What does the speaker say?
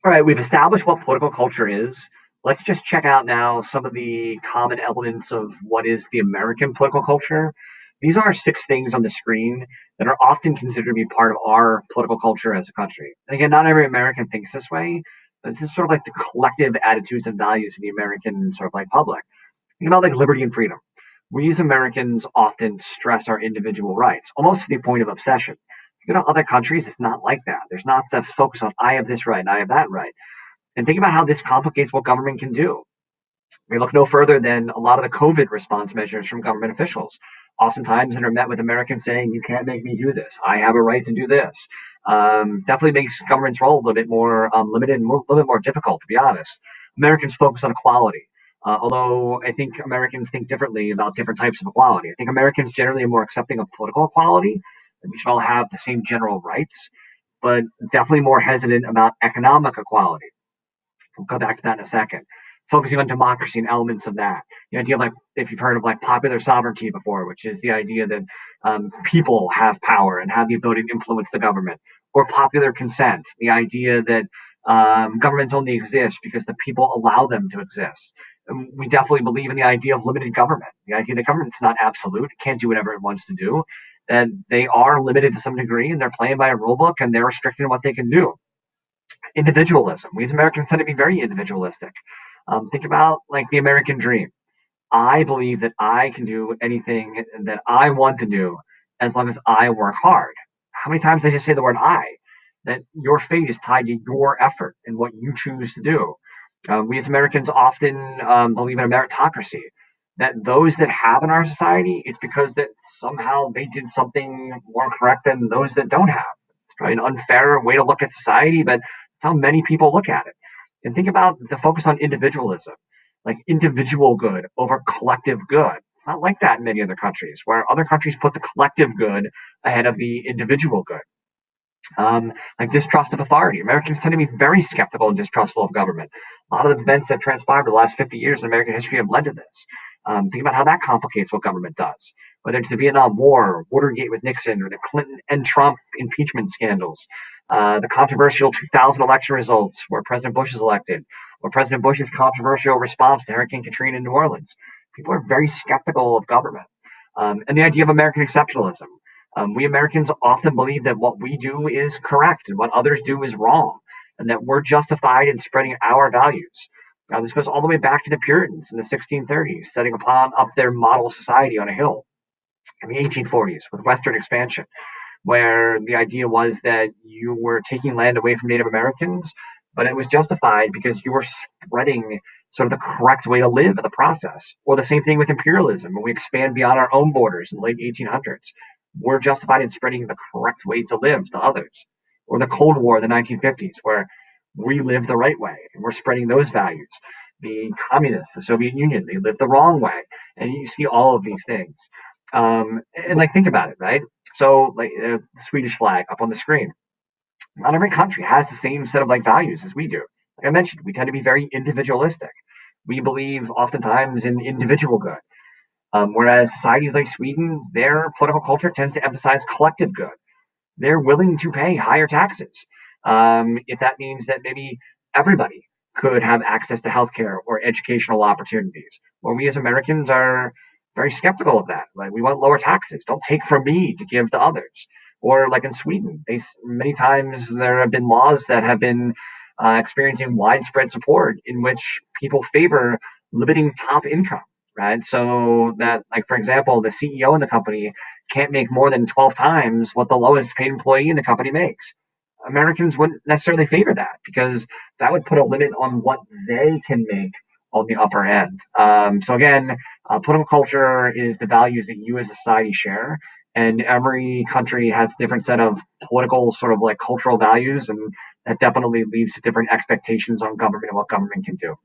All right, we've established what political culture is. Let's just check out now some of the common elements of what is the American political culture. These are six things on the screen that are often considered to be part of our political culture as a country. And again, not every American thinks this way, but this is sort of like the collective attitudes and values of the American sort of like public. Think about like liberty and freedom. We as Americans often stress our individual rights, almost to the point of obsession. You go to other countries, it's not like that. There's not the focus on I have this right and I have that right. And think about how this complicates what government can do. We look no further than a lot of the COVID response measures from government officials. Oftentimes, they're met with Americans saying, "You can't make me do this. I have a right to do this." Definitely makes government's role a little bit more limited and a little bit more difficult, to be honest. Americans focus on equality. Although I think Americans think differently about different types of equality. I think Americans generally are more accepting of political equality, that we should all have the same general rights, but definitely more hesitant about economic equality. We'll come back to that in a second. Focusing on democracy and elements of that. The idea of like, if you've heard of like popular sovereignty before, which is the idea that people have power and have the ability to influence the government, or popular consent, the idea that governments only exist because the people allow them to exist. And we definitely believe in the idea of limited government, the idea that government's not absolute, it can't do whatever it wants to do, that they are limited to some degree and they're playing by a rule book and they're restricted in what they can do. Individualism. We as Americans tend to be very individualistic. Think about like the American dream. I believe that I can do anything that I want to do as long as I work hard. How many times did I just say the word I? That your fate is tied to your effort and what you choose to do. We as Americans often believe in a meritocracy. That those that have in our society, it's because that somehow they did something more correct than those that don't have. It's probably an unfair way to look at society, but it's how many people look at it. And think about the focus on individualism, like individual good over collective good. It's not like that in many other countries, where other countries put the collective good ahead of the individual good. Like distrust of authority. Americans tend to be very skeptical and distrustful of government. A lot of the events that transpired over the last 50 years in American history have led to this. Think about how that complicates what government does. Whether it's the Vietnam War, Watergate with Nixon, or the Clinton and Trump impeachment scandals, the controversial 2000 election results where President Bush is elected, or President Bush's controversial response to Hurricane Katrina in New Orleans. People are very skeptical of government. And the idea of American exceptionalism. We Americans often believe that what we do is correct and what others do is wrong, and that we're justified in spreading our values. Now, this goes all the way back to the Puritans in the 1630s, setting upon up their model society on a hill in the 1840s with Western expansion, where the idea was that you were taking land away from Native Americans, but it was justified because you were spreading sort of the correct way to live in the process. Or the same thing with imperialism, when we expand beyond our own borders in the late 1800s. We're justified in spreading the correct way to live to others. Or the Cold War in the 1950s, where we live the right way and we're spreading those values. The communists, the Soviet Union, they lived the wrong way. And you see all of these things. And like, think about it, right? So, like the Swedish flag up on the screen. Not every country has the same set of like values as we do. Like I mentioned, we tend to be very individualistic. We believe oftentimes in individual good. Whereas societies like Sweden, their political culture tends to emphasize collective good. They're willing to pay higher taxes if that means that maybe everybody could have access to healthcare or educational opportunities. Where we as Americans are very skeptical of that. Like we want lower taxes. Don't take from me to give to others. Or like in Sweden, many times there have been laws that have been experiencing widespread support in which people favor limiting top income, right? So that, like for example, the CEO in the company can't make more than 12 times what the lowest paid employee in the company makes. Americans wouldn't necessarily favor that because that would put a limit on what they can make on the upper end. So again, political culture is the values that you as a society share, and every country has a different set of political sort of like cultural values, and that definitely leads to different expectations on government and what government can do.